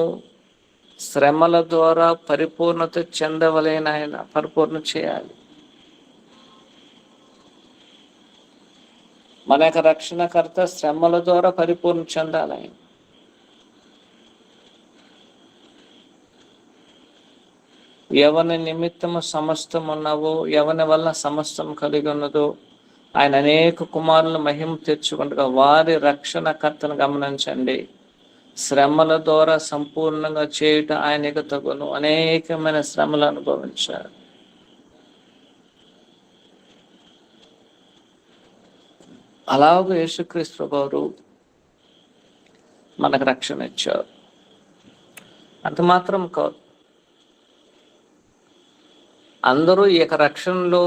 శ్రమల ద్వారా పరిపూర్ణత చెందవలెన ఆయన పరిపూర్ణ చేయాలి. మన యొక్క రక్షణకర్త శ్రమల ద్వారా పరిపూర్ణ చెందాలి ఆయన. ఎవని నిమిత్తము సమస్తం ఉన్నావో, ఎవని వలన సమస్తం కలిగి ఉన్నదో ఆయన అనేక కుమారులను మహిమ తెచ్చుకుంటగా వారి రక్షణకర్తను గమనించండి. శ్రమల ద్వారా సంపూర్ణంగా చేయుట ఆయనకు తగును. అనేకమైన శ్రమలు అనుభవించారు. అలాగే యేసుక్రీస్తు వారు మనకు రక్షణ ఇచ్చారు. అంత మాత్రం కాదు, అందరూ ఈ యొక్క రక్షణలో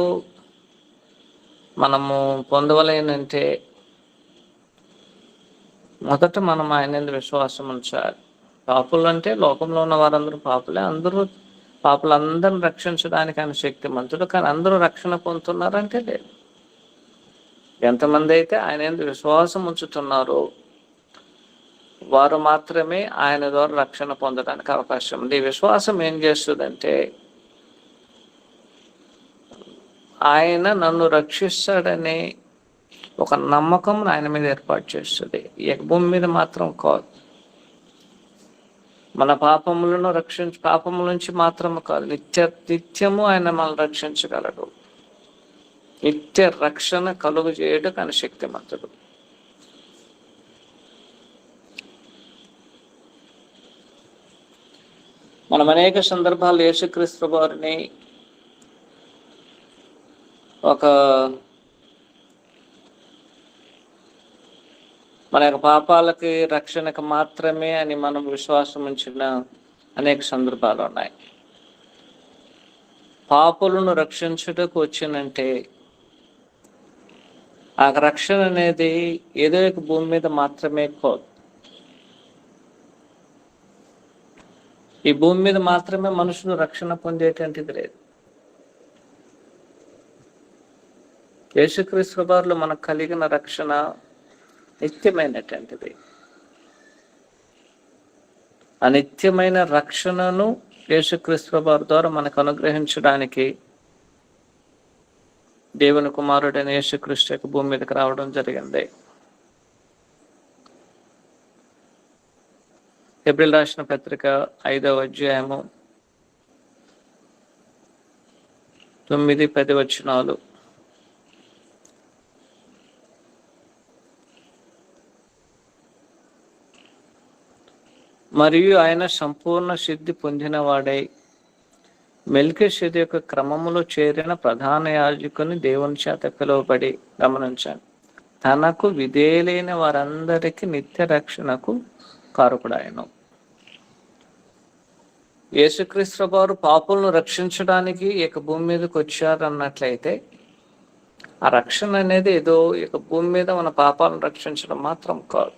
మనము పొందవలేనంటే మొదట మనం ఆయన యందు విశ్వాసం ఉంచాలి. పాపులు అంటే లోకంలో ఉన్న వారందరూ పాపులే. పాపులందరిని రక్షించడానికి ఆయన శక్తిమంతుడు. కానీ అందరూ రక్షణ పొందుతున్నారంటే లేదు. ఎంతమంది అయితే ఆయన యందు విశ్వాసం ఉంచుతున్నారో వారు మాత్రమే ఆయన ద్వారా రక్షణ పొందడానికి అవకాశం ఉంది. ఈ విశ్వాసం ఏం చేస్తుందంటే, ఆయన నన్ను రక్షిస్తాడనే ఒక నమ్మకం ఆయన మీద ఏర్పాటు చేస్తుంది. ఈ భూమి మీద మాత్రం కాదు, మన పాపముల నుంచి మాత్రం కాదు, నిత్యము ఆయన మనల్ని రక్షించగలడు. నిత్య రక్షణ కలుగు చేయడం ఆయన శక్తిమంతుడు. మనం అనేక సందర్భాలు యేసుక్రీస్తు వారిని మన యొక్క పాపాలకి రక్షణకు మాత్రమే అని మనం విశ్వాసం ఉంచిన అనేక సందర్భాలు ఉన్నాయి. పాపులను రక్షించుటకు వచ్చినంటే ఆ రక్షణ అనేది ఏదో ఒక భూమి మీద మాత్రమే కాదు, ఈ భూమి మీద మాత్రమే మనుషులు రక్షణ పొందేటువంటిది లేదు. యేసుక్రీస్తు వారిలో మనకు కలిగిన రక్షణ నిత్యమైనటువంటిది. ఆ నిత్యమైన రక్షణను యేసుక్రీస్తు వారి ద్వారా మనకు అనుగ్రహించడానికి దేవుని కుమారుడైన యేసుక్రీస్తు భూమి మీదకి రావడం జరిగింది. హెబ్రీయులకు రాసిన పత్రిక 5:9-10 మరియు ఆయన సంపూర్ణ సిద్ధి పొందినవాడై మెల్కీసెదెకు క్రమములో చేరిన ప్రధాన యాజకుని దేవుని చేత పిలువబడి, గమనించండి, తనకు విధేయులైన వారందరికీ నిత్య రక్షణకు కారకుడాయను. యేసుక్రీస్తు వారు పాపులను రక్షించడానికి ఇక భూమి మీదకి వచ్చారు అన్నట్లయితే, ఆ రక్షణ అనేది ఏదో ఇక భూమి మీద మన పాపాలను రక్షించడం మాత్రం కాదు,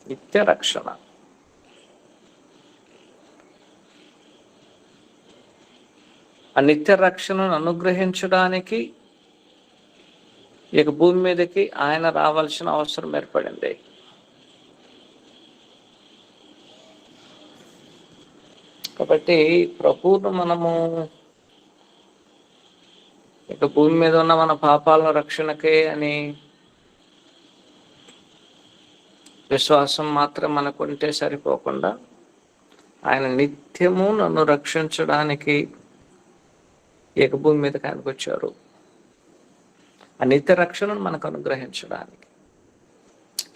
నిత్య రక్షణ. ఆ నిత్య రక్షణను అనుగ్రహించడానికి ఇక భూమి మీదకి ఆయన రావాల్సిన అవసరం ఏర్పడింది. కాబట్టి ప్రభువును మనము ఇక భూమి మీద ఉన్న మన పాపాల రక్షణకే అని విశ్వాసం మాత్రం మనకుంటే సరిపోకుండా, ఆయన నిత్యము నన్ను రక్షించడానికి ఇక భూమి మీదకి ఆయనకు వచ్చారు. ఆ నిత్య రక్షణను మనకు అనుగ్రహించడానికి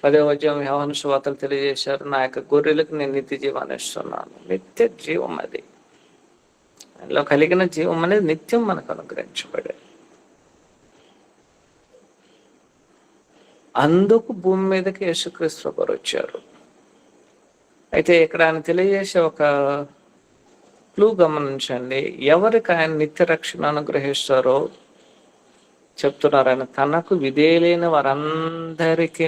10వ అధ్యాయం యోహాను సువార్తలు తెలియజేశారు, నా యొక్క గొర్రెలకు నేను నిత్య జీవాన్ని ఇస్తున్నాను. నిత్య జీవం అది, అందులో కలిగిన జీవం అనేది నిత్యం మనకు అనుగ్రహించబడే. అందుకు భూమి మీదకి యేసుక్రీస్తు వారు వచ్చారు. అయితే ఇక్కడ ఆయన తెలియజేసే ఒక క్లూ గమనించండి. ఎవరికి ఆయన నిత్య రక్షణ అనుగ్రహిస్తారో చెప్తున్నారు. ఆయన తనకు విధేయులైన వారందరికీ,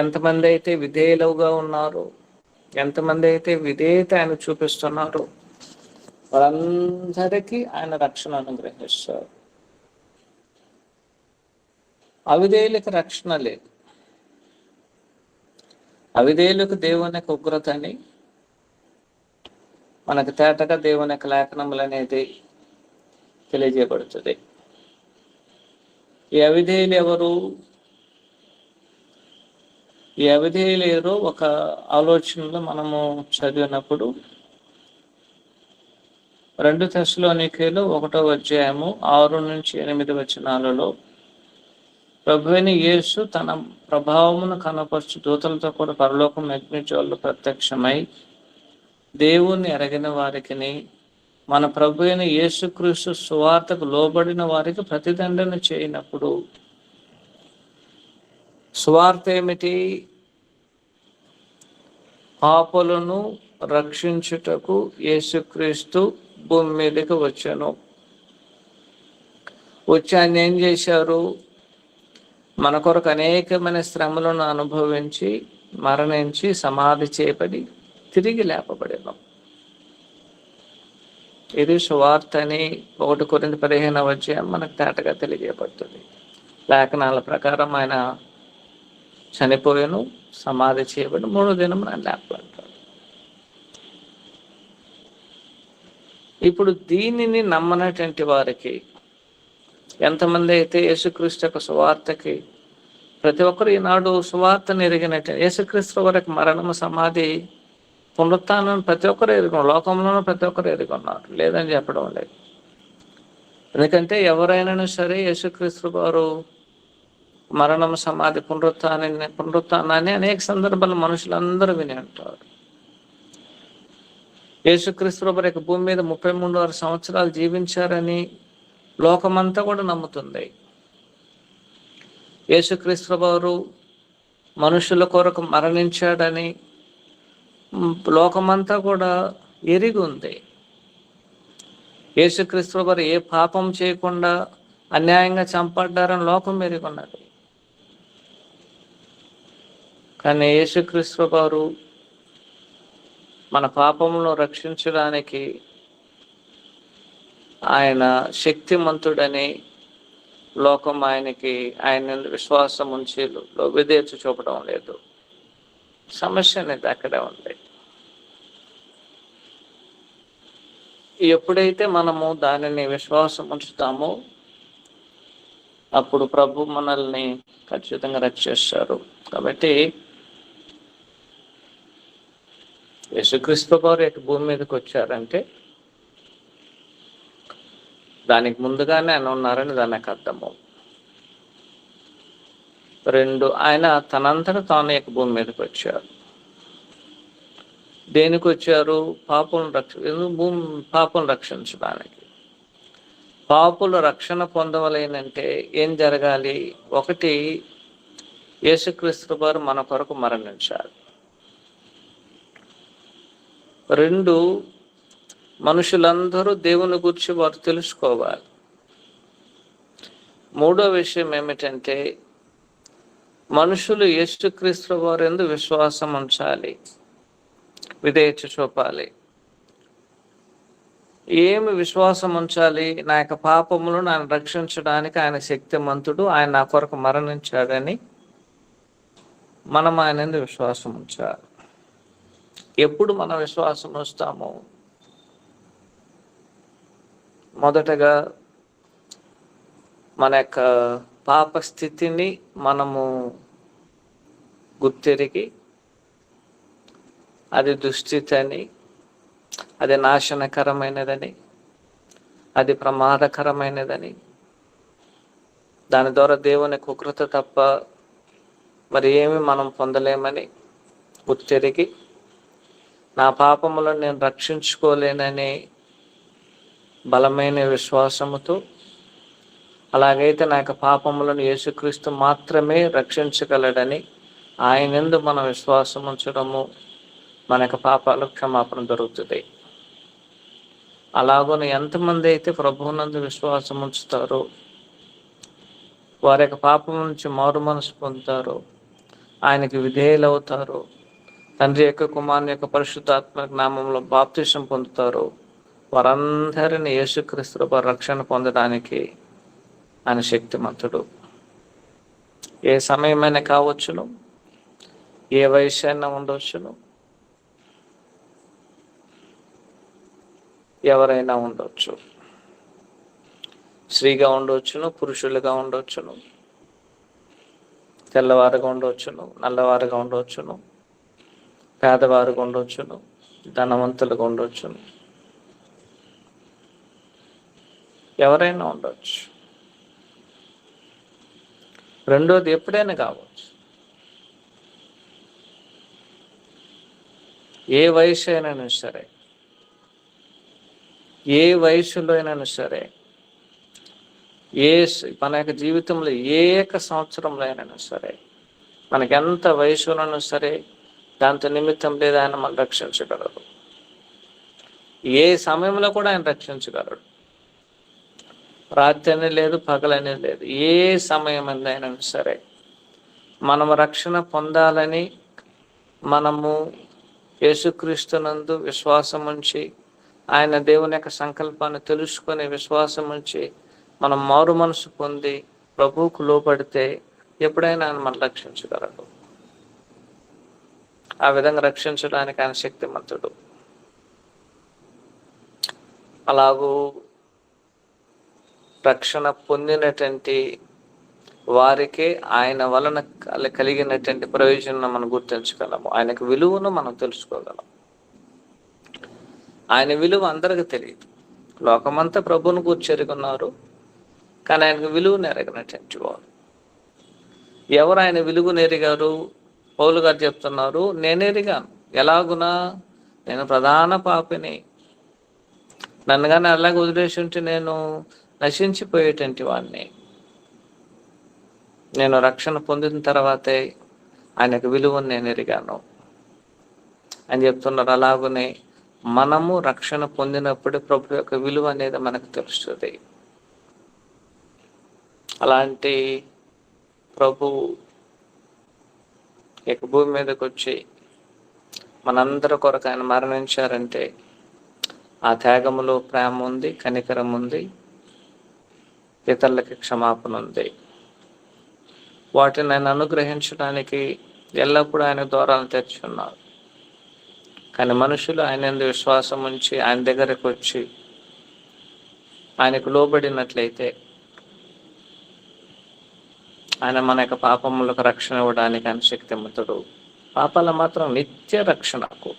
ఎంతమంది అయితే విధేయులుగా ఉన్నారో, ఎంతమంది అయితే విధేయత ఆయన చూపిస్తున్నారో వారందరికీ ఆయన రక్షణ అనుగ్రహిస్తారు. అవిధేయులకు రక్షణ లేదు. అవిధేయులకు దేవుని యొక్క ఉగ్రత అని మనకు తేటగా దేవుని యొక్క లేఖనములు అనేది తెలియజేయబడుతుంది. ఈ అవిధేయులు ఎవరు? ఈ అవిధేయులు ఎవరో ఒక ఆలోచనలో మనము చదివినప్పుడు 2 తెస్సలోనికీయులు 1వ అధ్యాయము 6-8 వచనాలలో ప్రభువైన యేసు తన ప్రభావమును కనపరచు దూతలతో కూడా పరలోకం అగ్నిజ్వాలలు ప్రత్యక్షమై దేవుణ్ణి ఎరగిన వారికి, మన ప్రభు అయిన యేసుక్రీస్తు సువార్తకు లోబడిన వారికి ప్రతిదండన చేయనప్పుడు, సువార్త ఏమిటి? పాపులను రక్షించుటకు యేసుక్రీస్తు భూమి మీదకి వచ్చాను. వచ్చి ఆయన ఏం చేశారు? మన కొరకు అనేకమైన శ్రమలను అనుభవించి, మరణించి, సమాధి చేయబడి తిరిగి లేపబడినాం. ఇది సువార్త అని 1 కొరింథీ 15వ అధ్యాయం మనకు తేటగా తెలియజేయబడుతుంది. లేఖనాల ప్రకారం ఆయన చనిపోయాను, సమాధి చేయబడి 3వ దినం ఆయన లేపబడ్డాడు. ఇప్పుడు దీనిని నమ్మనటువంటి వారికి, ఎంతమంది అయితే యేసుక్రీస్తు యొక్క సువార్తకి, ప్రతి ఒక్కరు ఈనాడు సువార్తను ఎరిగినట్టు, యేసుక్రీస్తు వారికి మరణము, సమాధి, పునరుత్థానం ప్రతి ఒక్కరు ఎరుగున్నారు. లోకంలోనూ ప్రతి ఒక్కరు ఎరుగున్నారు, లేదని చెప్పడం లేదు. ఎందుకంటే ఎవరైనా సరే యేసుక్రీస్తు వారు మరణం, సమాధి, పునరుత్థానాన్ని అనేక సందర్భాలు మనుషులందరూ విని అంటారు. యేసుక్రీస్తు వారి యొక్క భూమి మీద 33 సంవత్సరాలు జీవించారని లోకమంతా కూడా నమ్ముతుంది. యేసుక్రీస్తు వారు మనుషుల కొరకు మరణించాడని లోకమంతా కూడా ఎరిగి ఉంది. యేసుక్రీస్తు వారు ఏ పాపం చేయకుండా అన్యాయంగా చంపడ్డారని లోకం ఎరిగి ఉన్నది. కానీ యేసుక్రీస్తు వారు మన పాపములను రక్షించడానికి ఆయన శక్తిమంతుడని లోకం ఆయన విశ్వాసం ఉంచి విధేయత చూపడం లేదు. సమస్య అనేది అక్కడే ఉంది. ఎప్పుడైతే మనము దానిని విశ్వాసం ఉంచుతామో అప్పుడు ప్రభు మనల్ని ఖచ్చితంగా రక్షిస్తారు. కాబట్టి యేసుక్రీస్తు వారు భూమి మీదకి వచ్చారంటే దానికి ముందుగానే ఆయన ఉన్నారని దానికి అర్థము. 2, ఆయన తనంతట తాను భూమి మీదకి వచ్చారు. దేనికి వచ్చారు? పాపం రక్షించడానికి. పాపులు రక్షణ పొందవలేనంటే ఏం జరగాలి? 1, యేసుక్రీస్తు వారు మన కొరకు మరణించాలి. 2, మనుషులందరూ దేవుని గురించి వారు తెలుసుకోవాలి. 3వ విషయం ఏమిటంటే మనుషులు యేసుక్రీస్తు వారి యందు విశ్వాసం ఉంచాలి, విధేయత చూపాలి. ఏమి విశ్వాసం ఉంచాలి? నా యొక్క పాపములను నన్ను రక్షించడానికి ఆయన శక్తిమంతుడు, ఆయన నా కొరకు మరణించాడని మనం ఆయన యందు విశ్వాసం ఉంచాలి. ఎప్పుడు మనం విశ్వాసం ఉంచుతామో, మొదటగా మన యొక్క పాప స్థితిని మనము గుర్తెరిగి, అది దుస్థితి అని, అది నాశనకరమైనదని, అది ప్రమాదకరమైనదని, దాని ద్వారా దేవుని కుకృత తప్ప మరి ఏమి మనం పొందలేమని గుర్తెరిగి, నా పాపములను నేను రక్షించుకోలేనని బలమైన విశ్వాసముతో, అలాగైతే నా యొక్క పాపములను యేసుక్రీస్తు మాత్రమే రక్షించగలడని ఆయన యందు మన విశ్వాసం ఉంచడము, మన యొక్క పాపాలకు క్షమాపణ దొరుకుతుంది. అలాగని ఎంతమంది అయితే ప్రభువునందు విశ్వాసం ఉంచుతారో, వారి యొక్క పాపం నుంచి మారు మనసు పొందుతారో, ఆయనకి విధేయులవుతారో, తండ్రి యొక్క కుమారుని యొక్క పరిశుద్ధాత్మ నామంలో బాప్తిసం పొందుతారో, వారందరినీ యేసుక్రీస్తు రక్షణ పొందడానికి ఆయన శక్తిమంతుడు. ఏ సమయమైనా కావచ్చును, ఏ వయసు అయినా ఉండవచ్చును, ఎవరైనా ఉండవచ్చు. స్త్రీగా ఉండవచ్చును, పురుషులుగా ఉండవచ్చును, తెల్లవారుగా ఉండవచ్చును, నల్లవారుగా ఉండవచ్చును, పేదవారుగా ఉండవచ్చును, ధనవంతులుగా ఉండవచ్చును, ఎవరైనా ఉండవచ్చు. రెండోది ఎప్పుడైనా కావచ్చు. ఏ వయసు అయినా సరే, ఏ వయసులో అయినా సరే, మన యొక్క జీవితంలో ఏ సంవత్సరంలో అయినా సరే, మనకి ఎంత వయసులోనూ సరే, దాంతో నిమిత్తం లేదు, ఆయన మనం రక్షించగలరు. ఏ సమయంలో కూడా ఆయన రక్షించగలడు. రాత్రి అనేది లేదు, పగలనేది లేదు. ఏ సమయం అయినా సరే మనము రక్షణ పొందాలని మనము యేసుక్రీస్తునందు విశ్వాసం ఉంచి, ఆయన దేవుని యొక్క సంకల్పాన్ని తెలుసుకొని విశ్వాసం ఉంచి మనం మారు మనసు పొంది ప్రభువుకు లోపడితే ఎప్పుడైనా ఆయన మనం రక్షించగలడు. ఆ విధంగా రక్షించడానికి ఆయన శక్తిమంతుడు. అలాగూ రక్షణ పొందినటువంటి వారికే ఆయన వలన కలిగినటువంటి ప్రయోజనం మనం గుర్తించగలము. ఆయనకు విలువను మనం తెలుసుకోగలం. ఆయన విలువ అందరికీ తెలియదు. లోకమంతా ప్రభువును గూర్చి ఎరుగున్నారు, కానీ ఆయనకు విలువను ఎరగనటువంటి వారు ఎవరు? ఆయన విలువను ఎరిగారు? పౌలు గారు చెప్తున్నారు, నేను ఎరిగాను. ఎలాగునా? నేను ప్రధాన పాపిని. నన్ను కానీ అలాగే వదిలేసి ఉంటే నేను నశించిపోయేటువంటి వాడిని. నేను రక్షణ పొందిన తర్వాతే ఆయనకు విలువను నేను ఎరిగాను అని చెప్తున్నారు. అలాగనే మనము రక్షణ పొందినప్పుడు ప్రభు యొక్క విలువ అనేది మనకు తెలుస్తుంది. అలాంటి ప్రభు ఇక భూమి మీదకి వచ్చి మనందరి కొరకు ఆయన మరణించారంటే ఆ త్యాగములో ప్రేమ ఉంది, కనికరం ఉంది, ఇతరులకి క్షమాపణ ఉంది. వాటిని ఆయన అనుగ్రహించడానికి ఎల్లప్పుడూ ఆయన ద్వారాలను తెరిచి ఉన్నారు. కానీ మనుషులు ఆయన యందు విశ్వాసం ఉంచి ఆయన దగ్గరకు వచ్చి ఆయనకు లోబడినట్లయితే ఆయన మన యొక్క పాపములకు రక్షణ ఇవ్వడానికి ఆయన శక్తిమంతుడు. పాపాల మాత్రం నిత్య రక్షణకు,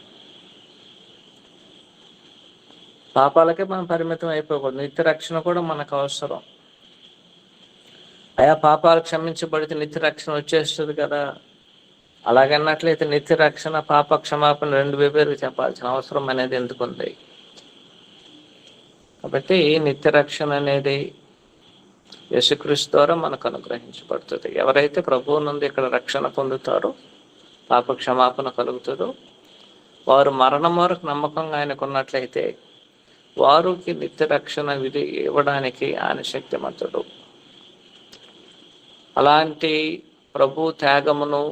పాపాలకే మనం పరిమితం అయిపోకూడదు. నిత్య రక్షణ కూడా మనకు అవసరం. అయా పాపాలు క్షమించబడితే నిత్య రక్షణ వచ్చేస్తుంది కదా. అలాగన్నట్లయితే నిత్య రక్షణ, పాప క్షమాపణ రెండు వేరు చెప్పాల్సిన అవసరం అనేది ఎందుకుంది? కాబట్టి నిత్య రక్షణ అనేది యేసుక్రీస్తు ద్వారా మనకు అనుగ్రహించబడుతుంది. ఎవరైతే ప్రభువు నుండి ఇక్కడ రక్షణ పొందుతారో, పాప క్షమాపణ కలుగుతుందో, వారు మరణం వరకు నమ్మకంగా ఆయనకున్నట్లయితే వారికి నిత్య రక్షణ విధి ఇవ్వడానికి ఆయన శక్తిమంతుడు. అలాంటి ప్రభు త్యాగమును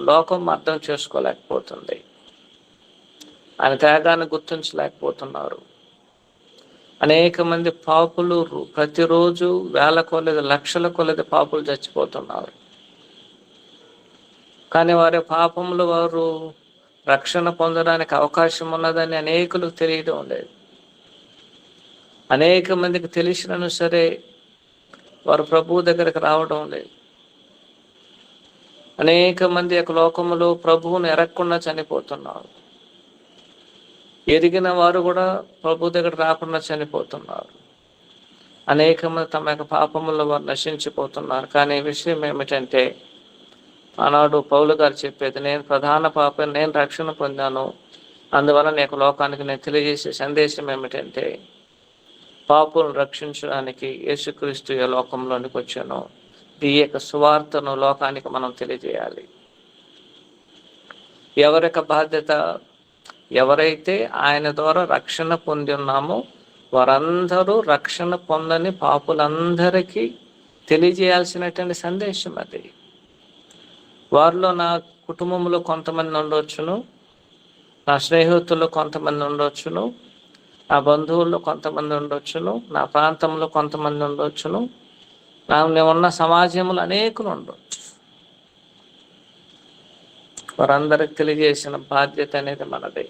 లోకం అర్థం చేసుకోలేకపోతుంది. ఆయన త్యాగాన్ని గుర్తించలేకపోతున్నారు. అనేక మంది పాపులు ప్రతిరోజు వేల కొలది లక్షల కొలది పాపులు చచ్చిపోతున్నారు. కానీ వారి పాపములు వారు రక్షణ పొందడానికి అవకాశం ఉన్నదని అనేకులకు తెలియడం లేదు. అనేక మందికి తెలిసినను సరే వారు ప్రభువు దగ్గరికి రావడం లేదు. అనేక మంది యొక్క లోకములో ప్రభువును ఎరగకుండా చనిపోతున్నారు. ఎరిగిన వారు కూడా ప్రభు దగ్గర రాకుండా చనిపోతున్నారు. అనేక మంది తమ యొక్క పాపముల్లో వారు నశించిపోతున్నారు. కానీ విషయం ఏమిటంటే, ఆనాడు పౌలు గారు చెప్పేది, నేను ప్రధాన పాపని, నేను రక్షణ పొందాను, అందువల్ల నేను లోకానికి నేను తెలియజేసే సందేశం ఏమిటంటే, పాపులను రక్షించడానికి యేసుక్రీస్తు ఈ లోకంలోనికి వచ్చాను. ఈ యొక్క సువార్తను లోకానికి మనం తెలియజేయాలి. ఎవరి యొక్క బాధ్యత? ఎవరైతే ఆయన ద్వారా రక్షణ పొంది ఉన్నామో వారందరూ రక్షణ పొందని పాపులందరికీ తెలియజేయాల్సినటువంటి సందేశం అది. వారిలో నా కుటుంబంలో కొంతమంది ఉండవచ్చును, నా స్నేహితుల్లో కొంతమంది ఉండవచ్చును, నా బంధువుల్లో కొంతమంది ఉండవచ్చును, నా ప్రాంతంలో కొంతమంది ఉండవచ్చును, నేను ఉన్న సమాజంలో అనేకులు ఉండవచ్చు. వారందరికి తెలియజేసిన బాధ్యత అనేది మనది.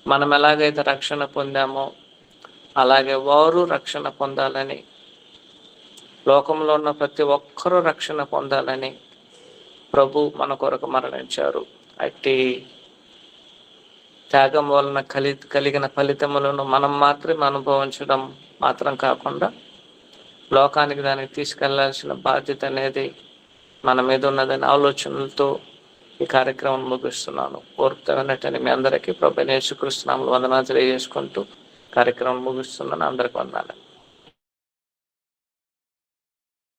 మనం ఎలాగైతే రక్షణ పొందామో అలాగే వారు రక్షణ పొందాలని, లోకంలో ఉన్న ప్రతి ఒక్కరూ రక్షణ పొందాలని ప్రభు మన కొరకు మరణించారు. అట్టి త్యాగం వలన కలిగిన ఫలితములను మనం మాత్రమే అనుభవించడం మాత్రం కాకుండా లోకానికి దానికి తీసుకెళ్లాల్సిన బాధ్యత అనేది మన మీద ఉన్నదని ఆలోచనలతో ఈ కార్యక్రమం ముగిస్తున్నాను. కోరుతానని మీ అందరికీ ప్రభువైన యేసుక్రీస్తు నామములో వందనాలు తెలియజేసుకుంటూ కార్యక్రమం ముగిస్తున్నాను. అందరికీ వందనాలు.